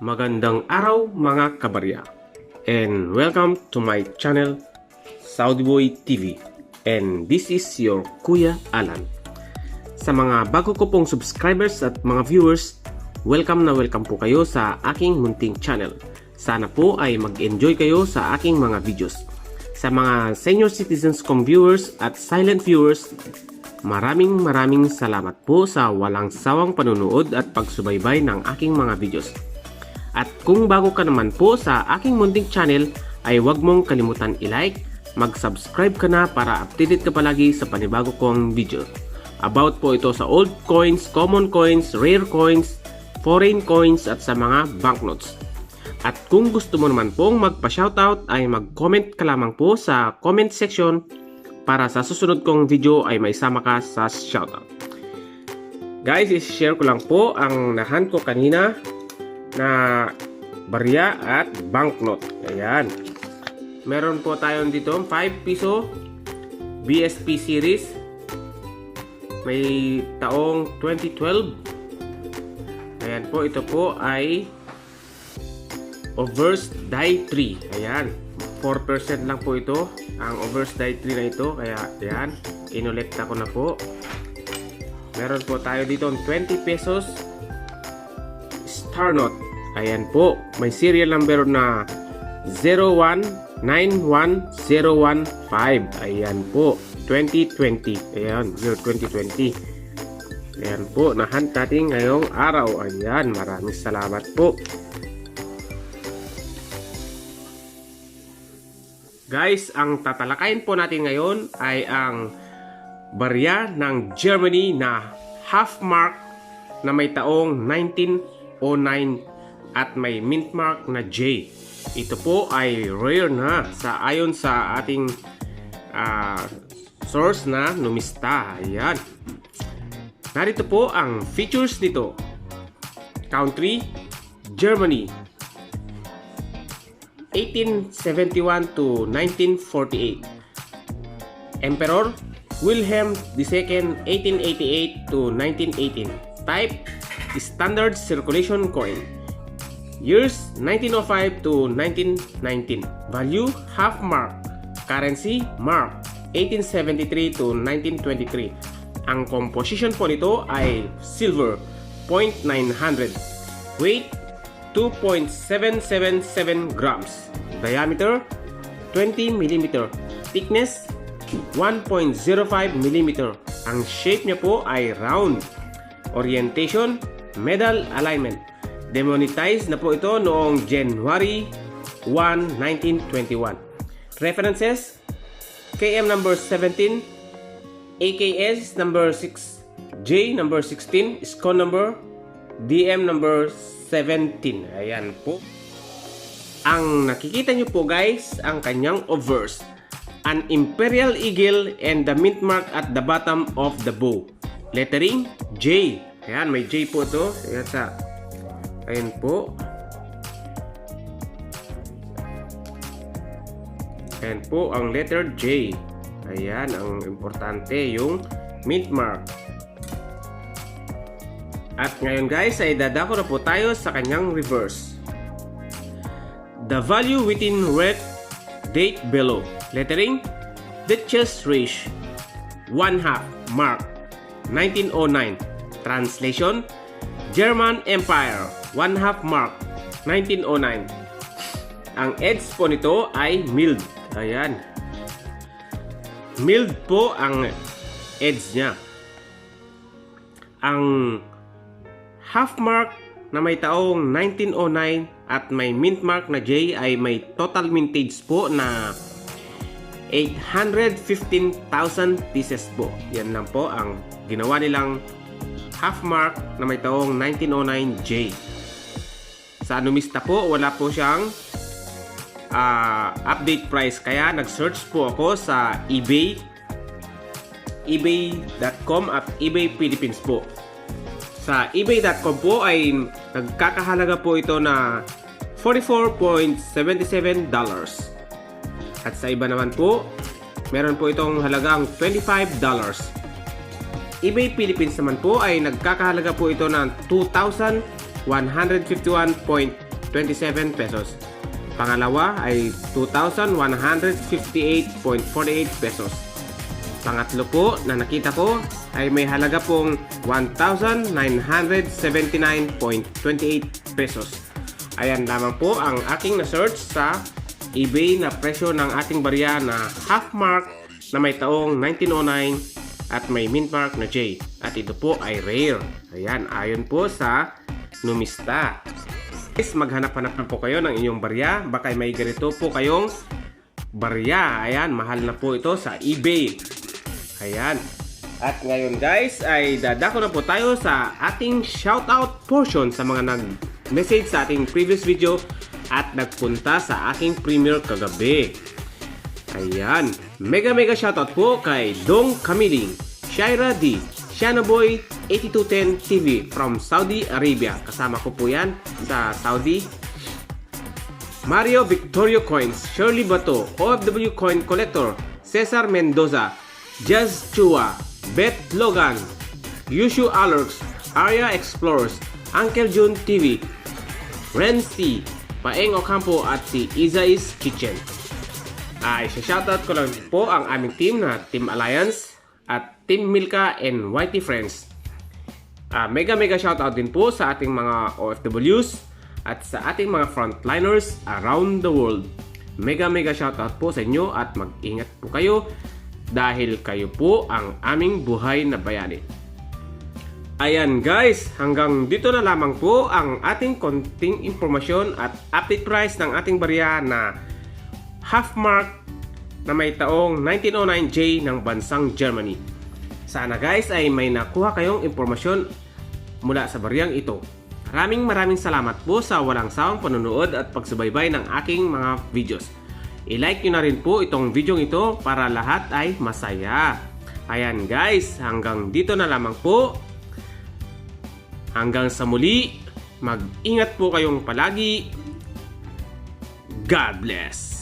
Magandang araw mga kabarya, and welcome to my channel Saudi Boy TV, and this is your Kuya Alan. Sa mga bago ko pong subscribers at mga viewers, welcome po kayo sa aking munting channel. Sana po ay mag-enjoy kayo sa aking mga videos. Sa mga senior citizens kong viewers at silent viewers, maraming salamat po sa walang sawang panunood at pagsubaybay ng aking mga videos. At kung bago ka naman po sa aking munting channel, ay huwag mong kalimutan i-like, mag-subscribe ka na para updated ka palagi sa panibago kong video. About po ito sa old coins, common coins, rare coins, foreign coins at sa mga banknotes. At kung gusto mo naman pong magpa-shoutout ay mag-comment ka lamang po sa comment section para sa susunod kong video ay may sama ka sa shoutout. Guys, i-share ko lang po ang nahan ko kanina na barya at banknote. Ayan. Meron po tayo dito 5 piso BSP series. May taong 2012. Ayan po, ito po ay Obverse Die 3. Ayan. 4% lang po ito. Ang Obverse Die 3 na ito. Kaya ayan, inolekta ko na po. Meron po tayo dito 20 pesos Star Note. Ayan po, may serial number na 0191015. Ayan po, 2020. Ayan, year 2020. Ayan po, nahunt natin ngayong araw. Ayan, maraming salamat po. Guys, ang tatalakayin po natin ngayon ay ang barya ng Germany na half mark na may taong 1909 at may mint mark na J. Ito po ay rare na ayon sa ating source na numista. Ayan. Narito po ang features nito. Country, Germany. 1871 to 1948. Emperor, Wilhelm II, 1888 to 1918. Type, standard circulation coin. Years 1905 to 1919. Value half mark. Currency mark 1873 to 1923. Ang composition po nito ay silver 0.900. Weight 2.777 grams. Diameter 20 mm. Thickness 1.05 mm. Ang shape niya po ay round. Orientation, medal alignment. Demonetized na po ito noong January 1, 1921. References, KM number 17, AKS number 6, J number 16, SCON number, DM number 17. Ayan po. Ang nakikita nyo po guys, ang kanyang obverse. An imperial eagle and the mint mark at the bottom of the bow. Lettering J. Ayan, may J po ito. Ayan sa... Ayan po. Ayan po ang letter J. Ayan, ang importante yung mint mark. At ngayon guys, ay dadako na po tayo sa kanyang reverse. The value within red date below. Lettering Duchess Reich 1/2 mark 1909. Translation German Empire 1/2 mark 1909. Ang edge po nito ay mild. Ayan. Mild po ang edge niya. Ang half mark na may taong 1909 at may mint mark na J ay may total mintage po na 815,000 pieces po. Yan lang po ang ginawa nilang half mark na may taong 1909 J. Sa numista po, wala po siyang update price. Kaya nag-search po ako sa eBay, ebay.com at eBay Philippines po. Sa ebay.com po ay nagkakahalaga po ito na $44.77. At sa iba naman po, meron po itong halagang $25. eBay Philippines naman po ay nagkakahalaga po ito ng 2,151.50 pesos. Pangalawa ay 2,158.48 pesos. Pangatlo po na nakita ko ay may halaga pong 1,979.28 pesos. Ayan lamang po ang aking na-search sa eBay na presyo ng ating barya na half mark na may taong 1909 at may mint mark na J. At ito po ay rare. Ayan, ayon po sa Numista. Guys, maghanap-hanap na po kayo ng inyong barya. Baka may ganito po kayong barya. Ayan, mahal na po ito sa eBay. Ayan. At ngayon guys, ay dadako na po tayo sa ating shoutout portion sa mga nag-message sa ating previous video at nagpunta sa aking premiere kagabi. Ayan. Mega shoutout po kay Dong Kamiling, Shaira D, Shanaboy 8210 TV from Saudi Arabia. Kasama ko po yan sa Saudi. Mario Victorio Coins, Shirley Bato, OFW Coin Collector, Cesar Mendoza, Jazz Chua, Beth Logan, Yushu Alerts, Arya Explorers, Uncle June TV, Renzi, Paeng Ocampo at si Izais Kitchen. Ay, shoutout ko lang po ang aming team na Team Alliance at Team Milka and Whitey Friends. Mega shoutout din po sa ating mga OFWs at sa ating mga frontliners around the world. Mega shoutout po sa inyo at mag-ingat po kayo dahil kayo po ang aming buhay na bayani. Ayan guys, hanggang dito na lamang po ang ating konting impormasyon at update price ng ating barya na half mark na may taong 1909J ng bansang Germany. Sana guys ay may nakuha kayong impormasyon mula sa baryang ito. Maraming salamat po sa walang sawang panonood at pagsubaybay ng aking mga videos. I-like nyo na rin po itong video ito para lahat ay masaya. Ayan guys, hanggang dito na lamang po. Hanggang sa muli, mag-ingat po kayong palagi. God bless!